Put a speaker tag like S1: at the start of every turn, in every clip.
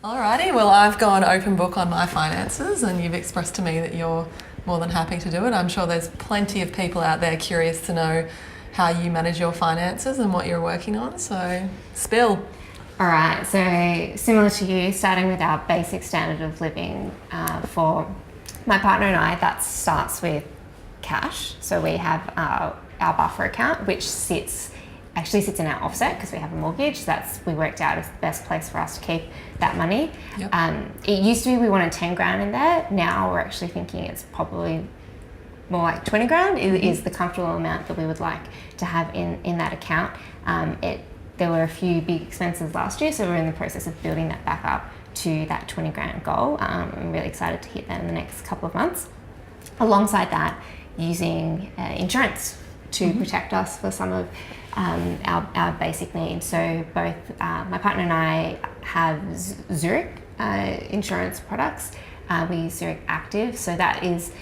S1: Alrighty, well, I've gone open book on my finances, and you've expressed to me that you're more than happy to do it. I'm sure there's plenty of people out there curious to know how you manage your finances and what you're working on, so spill.
S2: All right, so similar to you, starting with our basic standard of living for my partner and I, that starts with cash. So we have our buffer account, which actually sits in our offset because we have a mortgage. We worked out is the best place for us to keep that money.
S1: Yep.
S2: It used to be we wanted 10 grand in there. Now we're actually thinking it's probably more like 20 grand is the comfortable amount that we would like to have in that account. There were a few big expenses last year, so we're in the process of building that back up to that 20 grand goal. I'm really excited to hit that in the next couple of months. Alongside that, using insurance to protect us for some of our basic needs. So both my partner and I have Zurich insurance products. We use Zurich Active, so that is,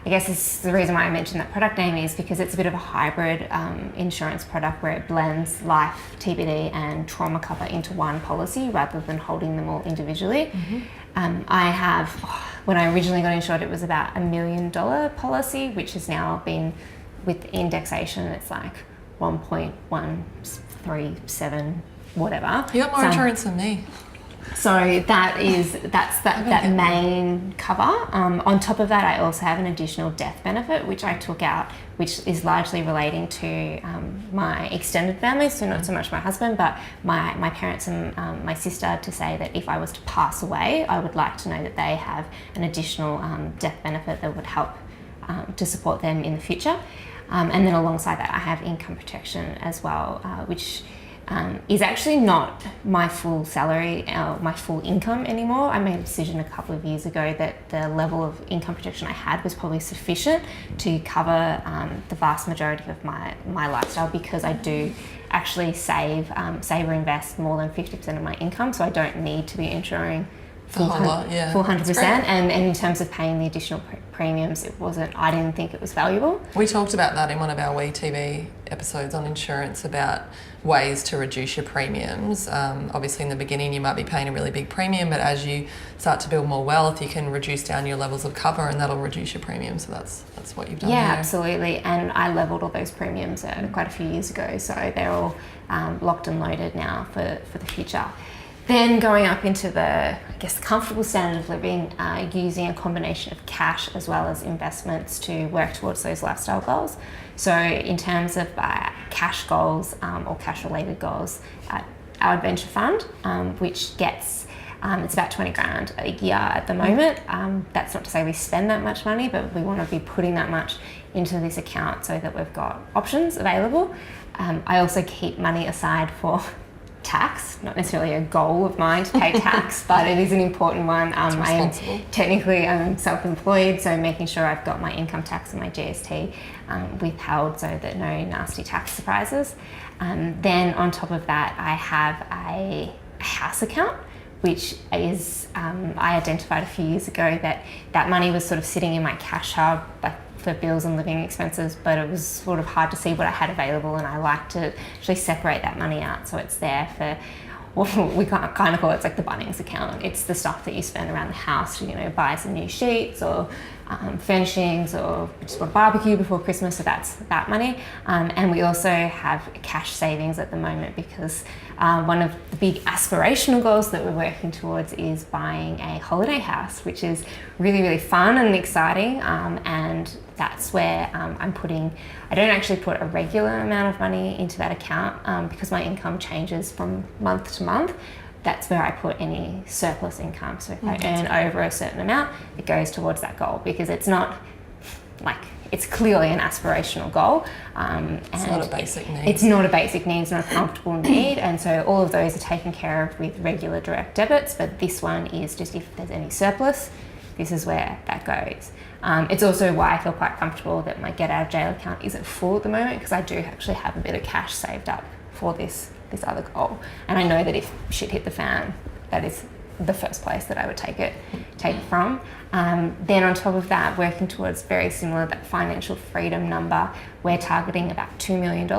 S2: I guess it's the reason why I mentioned that product name is because it's a bit of a hybrid insurance product where it blends life, TBD and trauma cover into one policy rather than holding them all individually. I have, when I originally got insured, it was about $1 million policy, which has now been, with indexation, it's like 1.137 whatever.
S1: You got more insurance than me.
S2: So that's that main cover. On top of that, I also have an additional death benefit, which I took out, which is largely relating to my extended family, so not so much my husband, but my parents and my sister, to say that if I was to pass away, I would like to know that they have an additional death benefit that would help to support them in the future. And then alongside that, I have income protection as well, which is actually not my full salary, my full income anymore. I made a decision a couple of years ago that the level of income protection I had was probably sufficient to cover the vast majority of my lifestyle, because I do actually save or invest more than 50% of my income, so I don't need to be insuring full 100%. And in terms of paying the additional premiums, I didn't think it was valuable.
S1: We talked about that in one of our WeTV episodes on insurance, about ways to reduce your premiums. Obviously in the beginning you might be paying a really big premium, but as you start to build more wealth, you can reduce down your levels of cover, and that'll reduce your premium. So that's what you've done.
S2: Yeah,
S1: there.
S2: Absolutely. And I leveled all those premiums quite a few years ago, so they're all locked and loaded now for the future. Then going up into the comfortable standard of living, using a combination of cash as well as investments to work towards those lifestyle goals. So in terms of cash goals or cash related goals, our adventure fund, which gets, it's about 20 grand a year at the moment. That's not to say we spend that much money, but we want to be putting that much into this account so that we've got options available. I also keep money aside for tax, not necessarily a goal of mine to pay tax, but it is an important one. I am technically self-employed, so making sure I've got my income tax and my GST withheld so that no nasty tax surprises. Then on top of that, I have a house account, which is, I identified a few years ago that money was sort of sitting in my cash hub, like for bills and living expenses, but it was sort of hard to see what I had available, and I like to actually separate that money out so it's there for, well, we kind of call it, it's like the Bunnings account. It's the stuff that you spend around the house, buy some new sheets or furnishings, or just want to barbecue before Christmas, so that's that money. And we also have cash savings at the moment, because one of the big aspirational goals that we're working towards is buying a holiday house, which is really, really fun and exciting. And that's where I don't actually put a regular amount of money into that account because my income changes from month to month. That's where I put any surplus income. So if I earn over a certain amount, it goes towards that goal, because it's not like, it's clearly an aspirational goal.
S1: It's not a basic need.
S2: It's not a basic need, it's not a comfortable need. And so all of those are taken care of with regular direct debits, but this one is just if there's any surplus, this is where that goes. It's also why I feel quite comfortable that my get out of jail account isn't full at the moment, because I do actually have a bit of cash saved up for this other goal. And I know that if shit hit the fan, that is the first place that I would take it from. Then on top of that, working towards very similar, that financial freedom number, we're targeting about $2 million.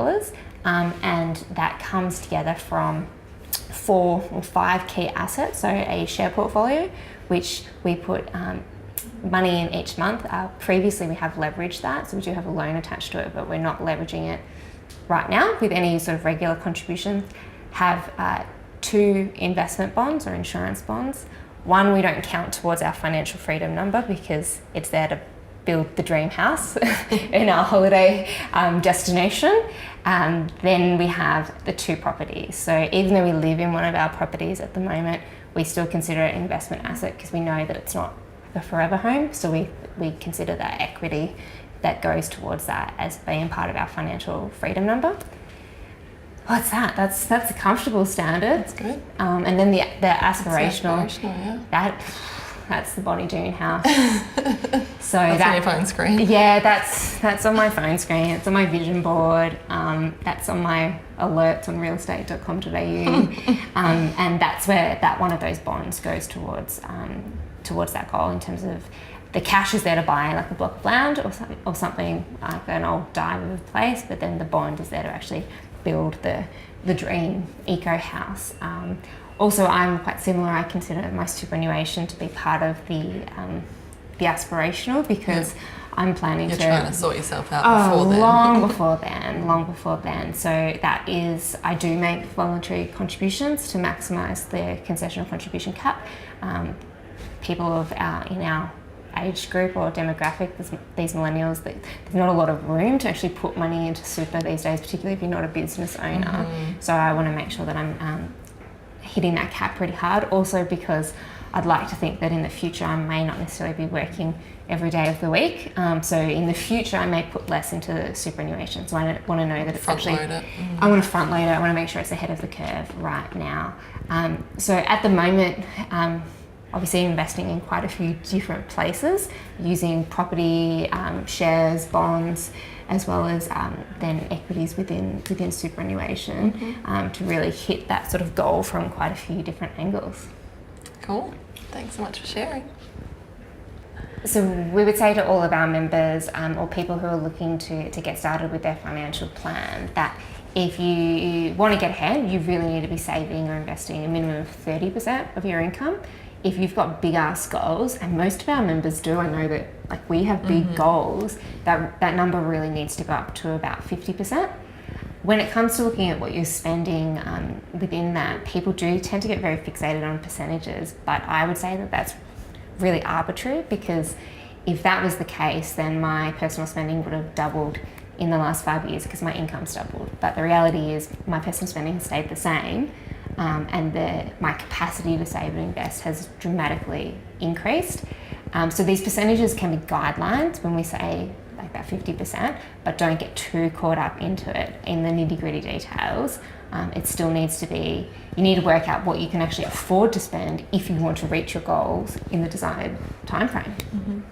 S2: And that comes together from 4 or 5 key assets. So a share portfolio, which we put money in each month. Previously, we have leveraged that, so we do have a loan attached to it, but we're not leveraging it right now with any sort of regular contribution. Have 2 investment bonds or insurance bonds. One we don't count towards our financial freedom number because it's there to build the dream house in our holiday destination. Then we have the 2 properties. So even though we live in one of our properties at the moment, we still consider it an investment asset because we know that it's not a forever home. So we consider that equity that goes towards that as being part of our financial freedom number. What's that? That's a comfortable standard.
S1: That's good.
S2: And then the aspirational.
S1: Yeah.
S2: That's the body dream house. So
S1: that's on your phone screen.
S2: Yeah, that's on my phone screen. It's on my vision board. That's on my alerts on realestate.com.au. And that's where that one of those bonds goes towards that goal in terms of the cash is there to buy like a block of land or something like an old dive place, but then the bond is there to actually build the dream eco house. Also, I'm quite similar. I consider my superannuation to be part of the aspirational because I'm planning
S1: You're trying to sort yourself out before then.
S2: long before then. So that is, I do make voluntary contributions to maximise the concessional contribution cap. People in our age group or demographic, these millennials, there's not a lot of room to actually put money into super these days, particularly if you're not a business owner. So I want to make sure that I'm hitting that cap pretty hard. Also because I'd like to think that in the future I may not necessarily be working every day of the week. So in the future I may put less into superannuation. So I want to know that it's actually... I want to front load it. I want to make sure it's ahead of the curve right now. So at the moment, obviously investing in quite a few different places, using property, shares, bonds, as well as then equities within superannuation to really hit that sort of goal from quite a few different angles.
S1: Cool. Thanks so much for sharing.
S2: So we would say to all of our members or people who are looking to get started with their financial plan that if you want to get ahead, you really need to be saving or investing a minimum of 30% of your income. If you've got big ass goals, and most of our members do, I know that like we have big goals, that number really needs to go up to about 50%. When it comes to looking at what you're spending within that, people do tend to get very fixated on percentages, but I would say that that's really arbitrary because if that was the case, then my personal spending would have doubled in the last 5 years because my income's doubled. But the reality is my personal spending has stayed the same. And my capacity to save and invest has dramatically increased. So these percentages can be guidelines when we say like that 50%, but don't get too caught up into it in the nitty-gritty details. It still needs to be, you need to work out what you can actually afford to spend if you want to reach your goals in the desired timeframe.